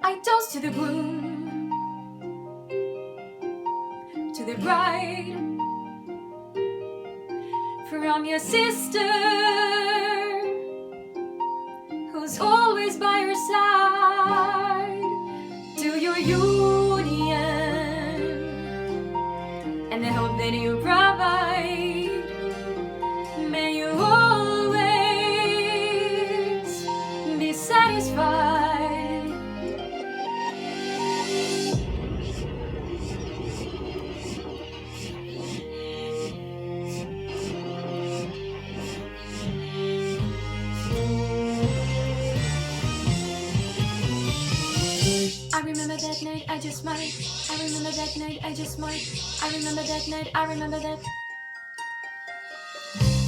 I toast to the groom, to the bride, from your sister, who's always by your side, to your union, and I hope that you provide. May you always be satisfied. I remember that night, I just might. I remember that night, I just might. I remember that night, I remember that.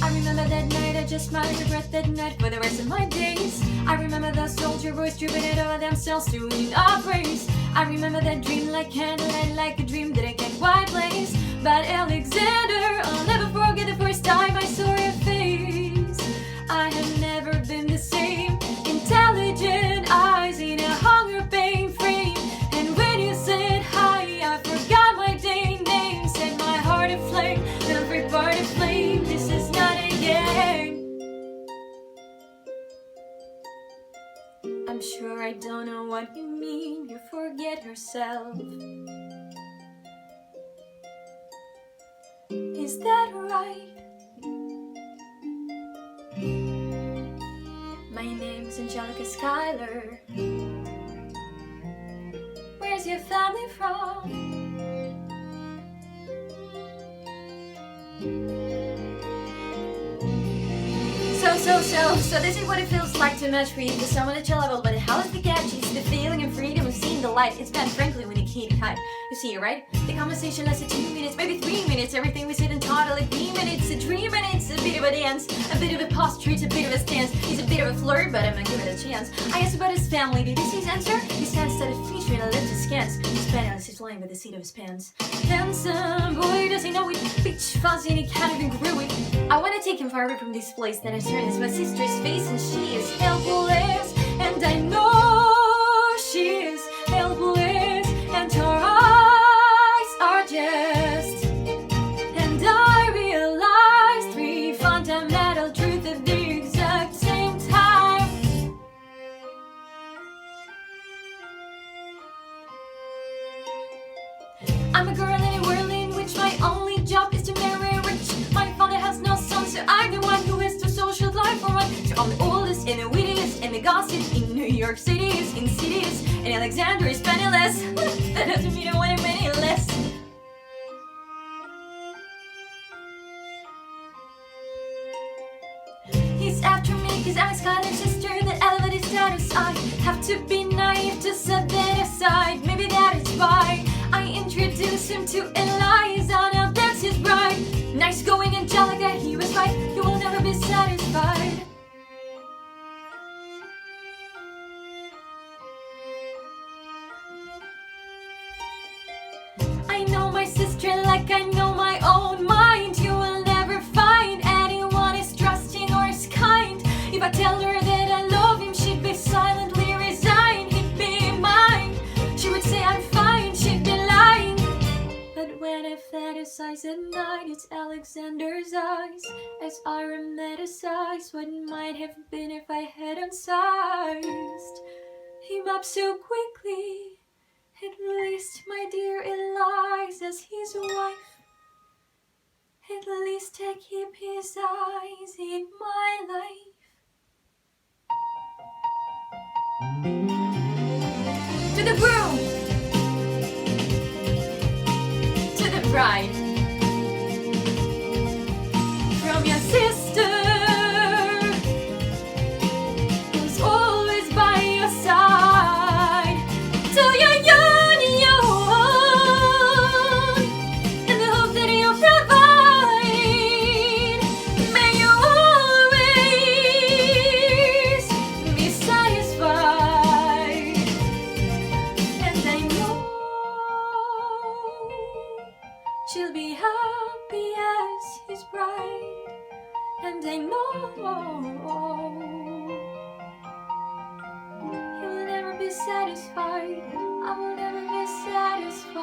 I remember that night, I just might regret that night for the rest of my days. I remember those soldier boys dripping it over themselves to win our praise. I remember that dream like candlelight, like a dream that I can't quite place. But Alexander, I'll never forget the first time I saw your face. I have never been the same. Intelligent eyes in a hunger pain frame. And when you said hi, I forgot my day name. Set my heart aflame, every part aflame. This is not a game. I'm sure I don't know what you mean. You forget yourself. Is that right? My name's Angelica Schuyler. Where's your family from? So this is what it feels like to match with someone at your level. But how is the catch? It's the feeling of freedom of seeing the light. It's bad, frankly, when you can't hide. You see, right? The conversation lasted 2 minutes, maybe 3 minutes. Everything we said in total agreement. It's a dream and it's a bit of a dance, a bit of a posture, it's a bit of a stance. He's a bit of a flirt, but I'm gonna give it a chance. I asked about his family. Did he see his answer? His hands started featuring a lift his scans. His pants is flying with the seat of his pants. Handsome boy, does he know it? Bitch fuzzy and he can't even grow it. I wanna take him far away from this place. Then I turn to my sister's face and she is helpless. And I know she is helpless. And her eyes are just. And I realized 3 fundamental truths at the exact same time. I'm a girl in a world in which my only job is to marry rich. My father has no son, so I'm the one who has to social life for one. So I'm the oldest and the wittiest and the gossip in New York City is insidious. And Alexander is penniless. That doesn't mean I want him any less. He's after me cause I'm Skylar's sister that elevated status. I have to be naive to set that aside. Maybe that is why I introduced him to Eliza. Now that's his bride. Nice going, Angelica, he was right. You will never be satisfied. I know my sister like I know my own mind. You will never find anyone as trusting or as kind. If I tell her that I love him, she'd be silently resigned. He'd be mine. She would say I'm fine, she'd be lying. But when I fantasize at night, it's Alexander's eyes as I romanticize what might have been if I hadn't sized him up so quickly. At least, my dear Eliza's his wife. At least I keep his eyes in my life. To the groom, to the bride, from your sister, who's always by your side, to your union, and the hope that you provide. May you always be satisfied. And I know she'll be happy as his bride. And I know he will never be satisfied. I will never be satisfied.